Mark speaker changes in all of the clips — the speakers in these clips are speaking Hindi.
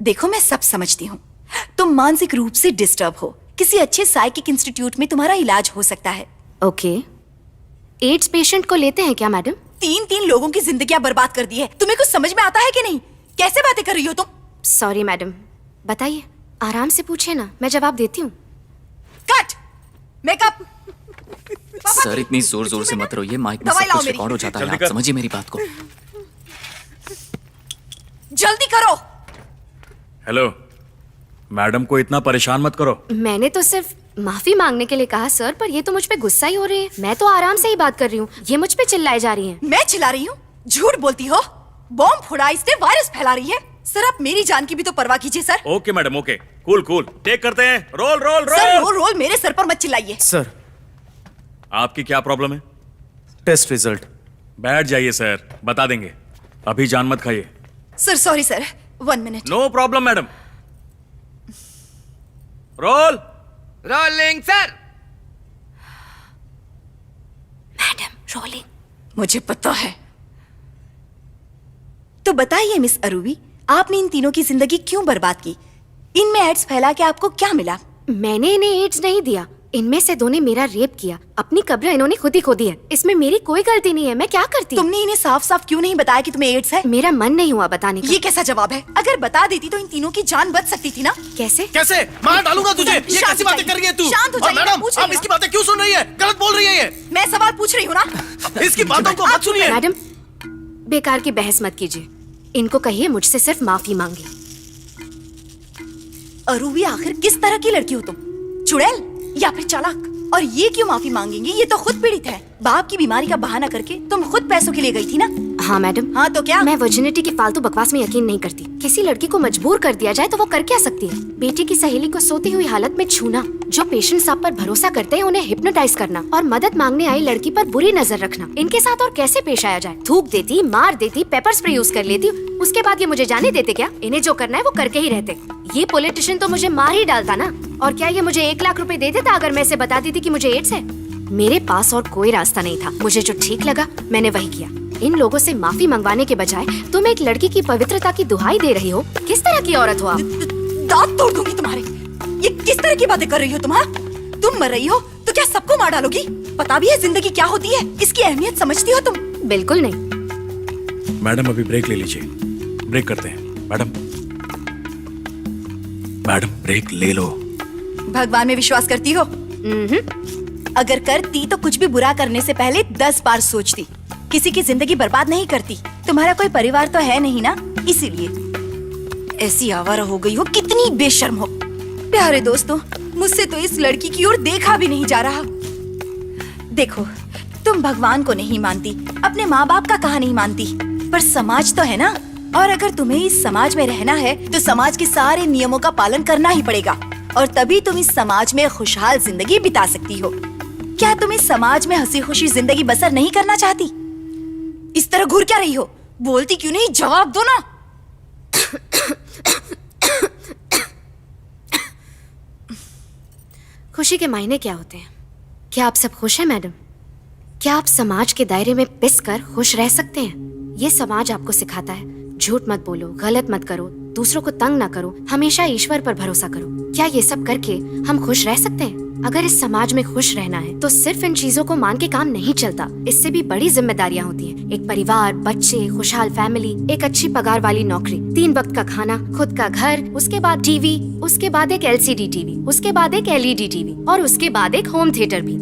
Speaker 1: देखो मैं सब समझती हूँ, तुम मानसिक रूप से डिस्टर्ब हो। किसी अच्छे साइकिक इंस्टीट्यूट में तुम्हारा इलाज हो सकता है।
Speaker 2: ओके, एड्स पेशेंट को लेते हैं क्या मैडम?
Speaker 1: 3 लोगों की जिंदगियां बर्बाद कर दी है। तुम्हें कुछ समझ में आता है कि नहीं? कैसे बातें कर रही हो तुम?
Speaker 2: सॉरी मैडम, बताइए, आराम से पूछिए ना, मैं जवाब देती हूँ।
Speaker 1: कट। मेकअप।
Speaker 3: सर इतनी जोर जोर से मत रोइए, माइक में
Speaker 1: दवाई
Speaker 3: सब
Speaker 1: लाओ
Speaker 3: कुछ
Speaker 1: मेरी।
Speaker 3: रिकॉर्ड हो जाता है,
Speaker 4: जल्दी
Speaker 3: आप
Speaker 4: कर।
Speaker 3: समझिए मेरी बात को।
Speaker 1: जल्दी करो।
Speaker 4: हेलो, मैडम को इतना परेशान मत करो।
Speaker 2: मैंने तो सिर्फ माफी मांगने के लिए कहा सर, पर ये तो मुझ पे गुस्सा ही हो रही है। मैं तो आराम से ही बात कर रही हूँ, ये मुझ पे चिल्लाए जा रही हैं।
Speaker 1: मैं चिल्ला रही हूँ? झूठ बोलती हो। बॉम्ब फोड़ा, इससे वायरस फैला रही है। सर आप मेरी जान की भी तो परवाह कीजिए sir.
Speaker 4: Okay madam, okay, cool cool, take करते हैं। Roll roll
Speaker 1: sir
Speaker 4: roll.
Speaker 1: Roll roll मेरे सर पर मत चिल्लाइए।
Speaker 5: सर,
Speaker 4: आपकी क्या प्रॉब्लम है?
Speaker 5: Test result.
Speaker 4: बैठ जाइए सर, बता देंगे। अभी जान मत खाइए।
Speaker 1: Sir sorry sir, 1 minute.
Speaker 4: No problem madam. Roll.
Speaker 6: Rolling sir.
Speaker 2: Madam rolling.
Speaker 1: मुझे पता है। तो बताइए मिस अरूबी, आपने इन तीनों की जिंदगी क्यों बर्बाद की? इनमें एड्स फैला के आपको क्या मिला?
Speaker 2: मैंने इन्हें एड्स नहीं दिया, इनमें से 2 ने मेरा रेप किया। अपनी कब्र इन्होंने खुद ही खोदी है, इसमें मेरी कोई गलती नहीं है। मैं क्या करती?
Speaker 1: तुमने इन्हें साफ साफ क्यों नहीं बताया कि तुम्हें एड्स है?
Speaker 2: मेरा मन नहीं हुआ बताने का।
Speaker 1: ये कैसा जवाब है? अगर बता देती तो इन तीनों की जान बच सकती थी ना।
Speaker 2: कैसे?
Speaker 5: कैसे? मार डालूंगा तुझे। ये
Speaker 1: शांत
Speaker 5: कैसी
Speaker 1: हो
Speaker 5: बातें
Speaker 1: जाइए।
Speaker 5: कर रही है तू?
Speaker 1: शांत हो
Speaker 5: और
Speaker 1: जाइए, मैं
Speaker 5: मैडम,
Speaker 1: पूछ रही
Speaker 5: आप
Speaker 1: हूँ
Speaker 5: इसकी बातें क्यों सुन रही है? गलत बोल रही है ये।
Speaker 1: मैं सवाल पूछ रही हूँ ना।
Speaker 5: इसकी बातों को मत सुनिए।
Speaker 2: मैडम बेकार की बहस मत कीजिए, इनको कहिए मुझसे सिर्फ माफी मांगे।
Speaker 1: अरूबी आखिर किस तरह की लड़की हो तुम? चुड़ैल या फिर चालाक? और ये क्यों माफी मांगेंगी? ये तो खुद पीड़ित है। बाप की बीमारी का बहाना करके तुम खुद पैसों के लिए गई थी ना।
Speaker 2: हाँ मैडम।
Speaker 1: हाँ तो क्या?
Speaker 2: मैं वर्जिनिटी की फालतू बकवास में यकीन नहीं करती। किसी लड़की को मजबूर कर दिया जाए तो वो कर क्या सकती है? बेटी की सहेली को सोती हुई हालत में छूना, जो पेशेंट्स आप पर भरोसा करते हैं उन्हें हिप्नोटाइज करना, और मदद मांगने आई लड़की पर बुरी नजर रखना, इनके साथ और कैसे पेश आया जाए? थूक देती, मार देती, पेपर स्प्रे यूज कर लेती, उसके बाद ये मुझे जाने देते क्या? इन्हें जो करना है वो करके ही रहते। ये पॉलिटिशियन तो मुझे मार ही डालता ना। और क्या ये मुझे 1 लाख रुपए दे देता अगर मैं इसे बताती थी कि मुझे एड्स है? मेरे पास और कोई रास्ता नहीं था। मुझे जो ठीक लगा मैंने वही किया। इन लोगों से माफी मंगवाने के बजाय तुम एक लड़की की पवित्रता की दुहाई दे रही हो। किस तरह की औरत हो आप?
Speaker 1: दांत तोड़ दूंगी तुम्हारे। ये किस तरह की बातें कर रही हो तुम? हाँ? तुम मर रही हो तो क्या सबको मार डालोगी? पता भी है जिंदगी क्या होती है? इसकी अहमियत समझती हो तुम?
Speaker 2: बिल्कुल नहीं।
Speaker 4: मैडम अभी ब्रेक ले लीजिए, ब्रेक करते हैं। मैडम मैडम ब्रेक ले लो।
Speaker 1: भगवान में विश्वास करती हो? अगर करती तो कुछ भी बुरा करने से पहले 10 बार सोचती। किसी की जिंदगी बर्बाद नहीं करती। तुम्हारा कोई परिवार तो है नहीं ना, इसीलिए ऐसी आवारा हो गई हो। कितनी बेशर्म हो। प्यारे दोस्तों, मुझसे तो इस लड़की की ओर देखा भी नहीं जा रहा। देखो, तुम भगवान को नहीं मानती, अपने माँ बाप का कहा नहीं मानती, पर समाज तो है ना। और अगर तुम्हें इस समाज में रहना है तो समाज के सारे नियमों का पालन करना ही पड़ेगा, और तभी तुम इस समाज में खुशहाल जिंदगी बिता सकती हो। क्या तुम इस समाज में हंसी खुशी जिंदगी बसर नहीं करना चाहती? इस तरह घूर क्या रही हो? बोलती क्यों नहीं? जवाब दो ना।
Speaker 2: खुशी के मायने क्या होते हैं? क्या आप सब खुश हैं मैडम? क्या आप समाज के दायरे में पिस कर खुश रह सकते हैं? ये समाज आपको सिखाता है झूठ मत बोलो, गलत मत करो, दूसरों को तंग ना करो, हमेशा ईश्वर पर भरोसा करो। क्या ये सब करके हम खुश रह सकते हैं? अगर इस समाज में खुश रहना है तो सिर्फ इन चीजों को मान के काम नहीं चलता। इससे भी बड़ी जिम्मेदारियां होती हैं। एक परिवार, बच्चे, खुशहाल फैमिली, एक अच्छी पगार वाली नौकरी, 3 वक्त का खाना, खुद का घर, उसके बाद टीवी, उसके बाद एक LCD टीवी, उसके बाद एक LED टीवी, और उसके बाद एक होम थिएटर भी,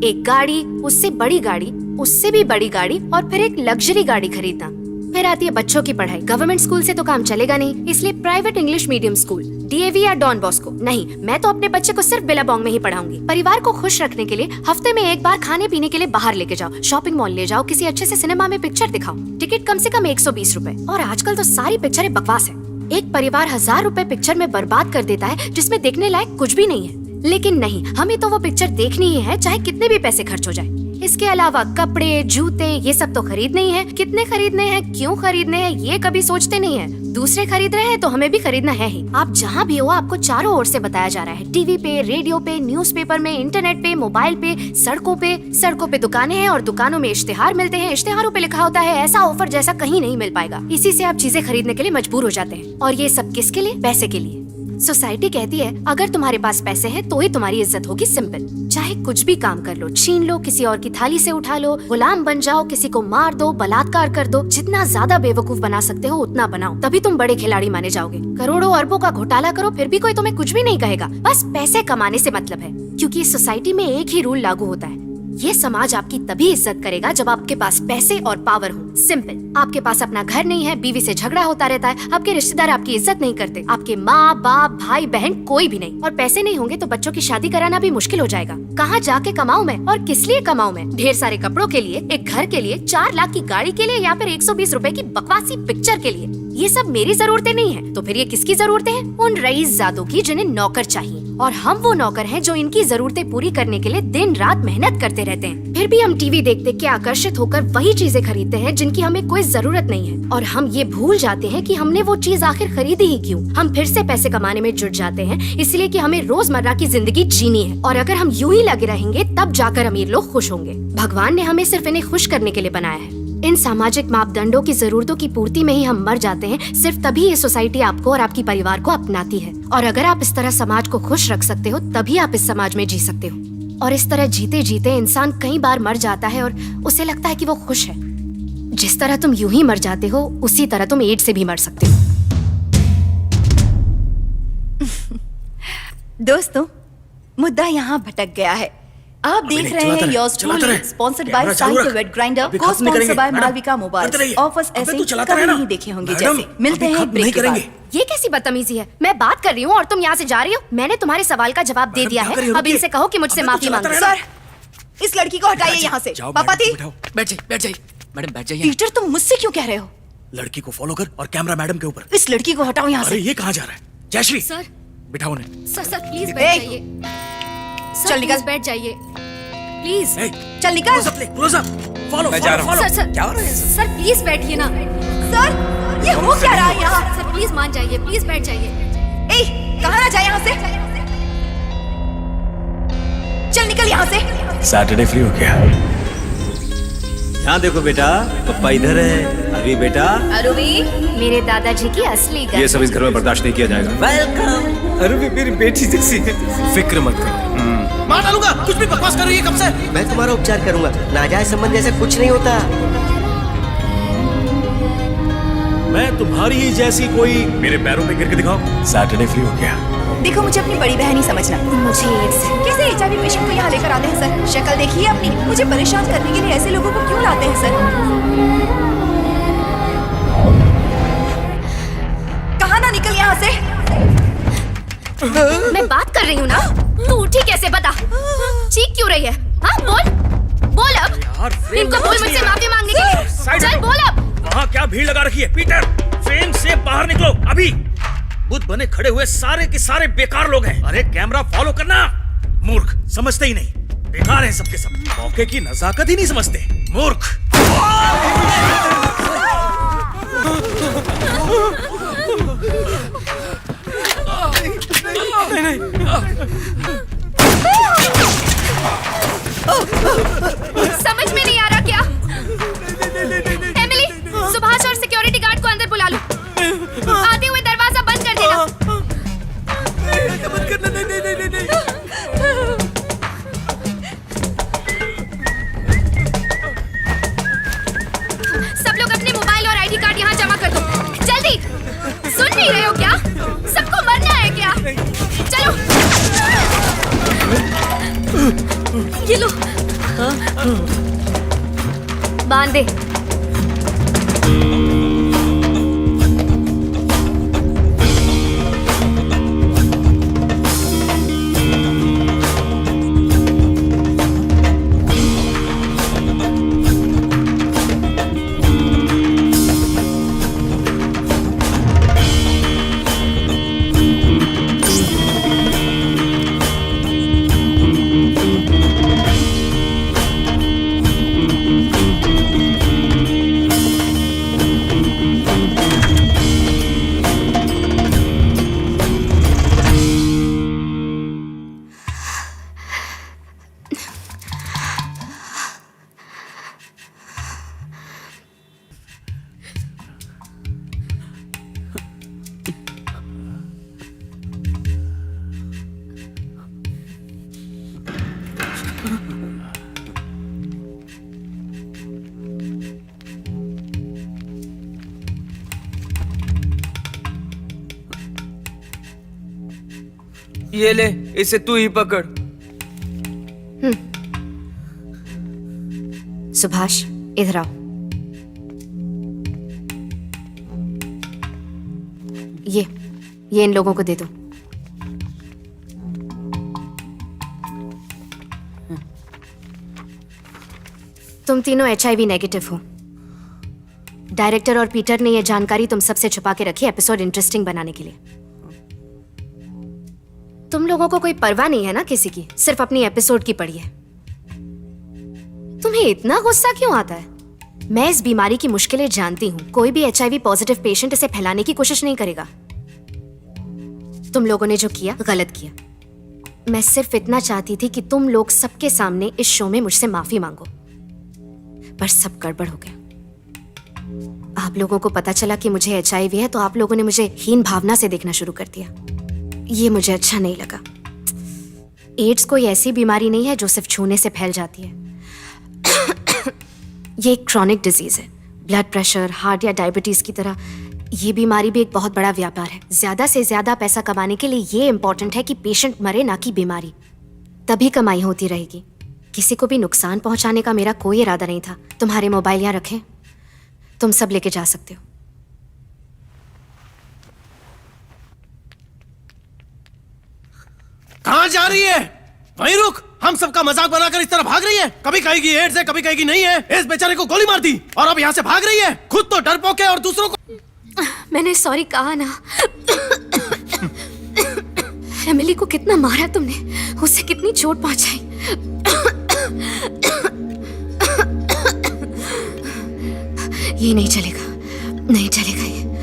Speaker 2: एक गाड़ी, उससे बड़ी गाड़ी, उससे भी बड़ी गाड़ी, और फिर एक लग्जरी गाड़ी खरीदना। फिर आती है बच्चों की पढ़ाई। गवर्नमेंट स्कूल से तो काम चलेगा नहीं, इसलिए private English medium school, DAV या डॉन बॉस्को। नहीं, मैं तो अपने बच्चे को सिर्फ बिलाबोंग में ही पढ़ाऊंगी। परिवार को खुश रखने के लिए हफ्ते में 1 बार खाने पीने के लिए बाहर लेके जाओ, शॉपिंग मॉल ले जाओ, किसी अच्छे से सिनेमा में पिक्चर दिखाओ। टिकट कम से कम 120 रुपए। और आजकल तो सारी पिक्चरें बकवास है। एक परिवार 1000 रुपए पिक्चर में बर्बाद कर देता है जिसमें देखने लायक कुछ भी नहीं है। लेकिन नहीं, हमें तो वो पिक्चर देखनी ही है, चाहे कितने भी पैसे खर्च हो जाए। इसके अलावा कपड़े, जूते, ये सब तो खरीदने ही है। कितने खरीदने हैं, क्यों खरीदने हैं, ये कभी सोचते नहीं है। दूसरे खरीद रहे हैं तो हमें भी खरीदना है ही। आप जहाँ भी हो, आपको चारों ओर से बताया जा रहा है, टीवी पे, रेडियो पे, न्यूज़पेपर में, इंटरनेट पे, मोबाइल पे, सड़कों पे दुकानें हैं और दुकानों में इश्तेहार मिलते हैं। इश्तेहारों पे लिखा होता है ऐसा ऑफर जैसा कहीं नहीं मिल पाएगा। इसी से आप चीजें खरीदने के लिए मजबूर हो जाते हैं। और ये सब किसके लिए? पैसे के लिए। सोसाइटी कहती है अगर तुम्हारे पास पैसे हैं तो ही तुम्हारी इज्जत होगी। सिंपल। चाहे कुछ भी काम कर लो, छीन लो, किसी और की थाली से उठा लो, गुलाम बन जाओ, किसी को मार दो, बलात्कार कर दो, जितना ज्यादा बेवकूफ बना सकते हो उतना बनाओ, तभी तुम बड़े खिलाड़ी माने जाओगे। करोड़ों अरबों का घोटाला करो, फिर भी कोई तुम्हें कुछ भी नहीं कहेगा। बस पैसे कमाने से मतलब है, क्योंकि इस सोसाइटी में एक ही रूल लागू होता है। ये समाज आपकी तभी इज्जत करेगा जब आपके पास पैसे और पावर हो। सिंपल। आपके पास अपना घर नहीं है, बीवी से झगड़ा होता रहता है, आपके रिश्तेदार आपकी इज्जत नहीं करते, आपके माँ बाप भाई बहन कोई भी नहीं, और पैसे नहीं होंगे तो बच्चों की शादी कराना भी मुश्किल हो जाएगा। कहाँ जाके कमाऊं मैं, और किस लिए कमाऊं मैं? ढेर सारे कपड़ों के लिए, एक घर के लिए, 4 लाख की गाड़ी के लिए, या फिर 120 रुपए की बकवासी पिक्चर के लिए? ये सब मेरी जरूरतें नहीं है, तो फिर ये किसकी जरूरतें हैं? उन रईसजादों की जिन्हें नौकर चाहिए। और हम वो नौकर हैं जो इनकी जरूरतें पूरी करने के लिए दिन रात मेहनत करते रहते हैं। फिर भी हम टीवी देखते के आकर्षित होकर वही चीजें खरीदते हैं जिनकी हमें कोई जरूरत नहीं है, और हम ये भूल जाते हैं कि हमने वो चीज आखिर खरीदी ही क्यों। हम फिर से पैसे कमाने में जुट जाते हैं इसलिए कि हमें रोजमर्रा की जिंदगी जीनी है, और अगर हम यूं ही लगे रहेंगे तब जाकर अमीर लोग खुश होंगे। भगवान ने हमें सिर्फ इन्हें खुश करने के लिए बनाया है। इन सामाजिक मापदंडों की जरूरतों की पूर्ति में ही हम मर जाते हैं। सिर्फ तभी ये सोसाइटी आपको और आपकी परिवार को अपनाती है। और अगर आप इस तरह समाज को खुश रख सकते हो तभी आप इस समाज में जी सकते हो। और इस तरह जीते जीते इंसान कई बार मर जाता है और उसे लगता है कि वो खुश है। जिस तरह तुम यूं ही मर जाते हो उसी तरह तुम एड्स से भी मर सकते हो।
Speaker 1: दोस्तों, मुद्दा यहाँ भटक गया है। आप देख रहे हैं yours truly, sponsored by Sahitya wet grinder, cosponsored by Malvika mobiles. Offers ऐसे कभी नहीं देखे होंगे जैसे। मिलते हैं ब्रेक के बाद।
Speaker 2: ये कैसी बदतमीजी है? मैं बात कर रही हूँ और तुम यहाँ से जा रही हो। मैंने तुम्हारे सवाल का जवाब दे दिया है, अब इनसे कहो कि मुझसे माफी मांगो।
Speaker 1: सर, इस लड़की को हटाइए यहाँ से। पापाती,
Speaker 3: बैठ जाइए मैडम, बैठ जाइए।
Speaker 1: पीटर, तुम मुझसे क्यों कह रहे हो?
Speaker 5: लड़की को फॉलो कर और कैमरा मैडम के ऊपर।
Speaker 1: इस लड़की को हटाओ यहाँ
Speaker 5: अरे
Speaker 1: से।
Speaker 5: ये कहाँ जा रहा है? जयश्री,
Speaker 2: सर,
Speaker 5: बिठाओ उन्हें।
Speaker 2: सर प्लीज बैठ जाइए।
Speaker 1: चल निकल।
Speaker 2: बैठ जाइए प्लीज।
Speaker 1: चल निकल।
Speaker 5: Close up, follow.
Speaker 6: मैं जा रहा हूँ।
Speaker 2: सर क्या हो रहा है? सर प्लीज बैठिए ना।
Speaker 1: सर, ये हो क्या रहा है यहाँ?
Speaker 2: सर प्लीज मान जाइए, प्लीज बैठ जाइए।
Speaker 1: ए, कहाँ ना जाए यहाँ से? चल निकल यहाँ से।
Speaker 4: सैटरडे फ्री हो गया।
Speaker 7: यहाँ देखो बेटा, पप्पा इधर है। अरे बेटा,
Speaker 1: अरुवी,
Speaker 2: मेरे दादाजी की असली गर्ल।
Speaker 7: ये सब इस घर में बर्दाश्त नहीं किया जाएगा। वेलकम। अरे मेरी बेटी जैसी है।
Speaker 5: फिक्र मत करो, मार डालूंगा। कुछ भी बकवास कर रही है कब से?
Speaker 8: मैं तुम्हारा उपचार करूंगा। नाजायज संबंध ऐसा कुछ नहीं होता।
Speaker 4: मैं तुम्हारी ही जैसी कोई मेरे पैरों पे गिर के दिखाओ। सैटरडे फ्री हो गया।
Speaker 1: देखो, मुझे अपनी बड़ी बहन ही समझना।
Speaker 2: मुझे एड्स है।
Speaker 1: कैसे HIV पेशेंट को यहाँ लेकर आते हैं सर? शक्ल देखिए अपनी। मुझे परेशान करने के लिए ऐसे लोगों को क्यों लाते हैं सर? कहाँ ना निकल यहाँ से।
Speaker 2: मैं बात कर रही हूँ ना, तू उठी कैसे? बता, चीख क्यों रही है? हाँ बोल, बोल अब। इनको बोल मुझसे माफी मांगने के लिए। चल बोल अब।
Speaker 4: वहाँ क्या भीड़ लगा रखी है? पीटर, फ्रेम से बाहर निकलो अभी। बुद्ध बने खड़े हुए सारे के सारे बेकार लोग हैं। अरे कैमरा फॉलो करना। मूर्ख, समझते ही नहीं। बेकार हैं सबके सब। मौके की नजाकत ही नहीं समझते। मूर्ख।
Speaker 2: समझ में नहीं आ रहा क्या? एमिली, सुभाष और सिक्योरिटी गार्ड को अंदर बुला लो। आते हुए दरवाजा बंद कर देना।
Speaker 5: बंद करना। नहीं।
Speaker 2: सब लोग अपने मोबाइल और ID कार्ड यहाँ जमा कर दो, जल्दी। सुन नहीं रहे हो क्या? सबको मरना है क्या? चलो। ये लो, बांध दे।
Speaker 6: ये ले, इसे तू ही पकड़।
Speaker 2: सुभाष, इधर आओ। ये इन लोगों को दे दो। तुम तीनों HIV नेगेटिव हो। डायरेक्टर और पीटर ने यह जानकारी तुम सबसे छुपा के रखी एपिसोड इंटरेस्टिंग बनाने के लिए। तुम लोगों को कोई परवाह नहीं है ना किसी की, सिर्फ अपनी एपिसोड की पड़ी है। तुम्हें इतना गुस्सा क्यों आता है? मैं इस बीमारी की मुश्किलें जानती हूं। कोई भी HIV पॉजिटिव पेशेंट इसे फैलाने की कोशिश नहीं करेगा। तुम लोगों ने जो किया गलत किया। मैं सिर्फ इतना चाहती थी कि तुम लोग सबके सामने इस शो में मुझसे माफी मांगो, पर सब गड़बड़ हो गया। आप लोगों को पता चला कि मुझे HIV है तो आप लोगों ने मुझे हीन भावना से देखना शुरू कर दिया। ये मुझे अच्छा नहीं लगा। एड्स कोई ऐसी बीमारी नहीं है जो सिर्फ छूने से फैल जाती है। ये एक क्रॉनिक डिजीज है। ब्लड प्रेशर, हार्ट या डायबिटीज की तरह ये बीमारी भी एक बहुत बड़ा व्यापार है। ज्यादा से ज्यादा पैसा कमाने के लिए ये इंपॉर्टेंट है कि पेशेंट मरे, ना कि बीमारी। तभी कमाई होती रहेगी। किसी को भी नुकसान पहुंचाने का मेरा कोई इरादा नहीं था। तुम्हारे मोबाइल यहाँ रखें, तुम सब लेके जा सकते हो।
Speaker 5: कहाँ जा रही है? वहीं रुक। हम सबका मजाक बनाकर इस तरह भाग रही है। कभी कहेगी एड्स है, कभी कहेगी नहीं है। इस बेचारे को गोली मार दी और अब यहाँ से भाग रही है। खुद तो डरपोक है और दूसरों को।
Speaker 2: मैंने सॉरी कहा ना। एमिली को कितना मारा तुमने, उसे कितनी चोट पहुंचाई। ये नहीं चलेगा, नहीं चलेगा ये।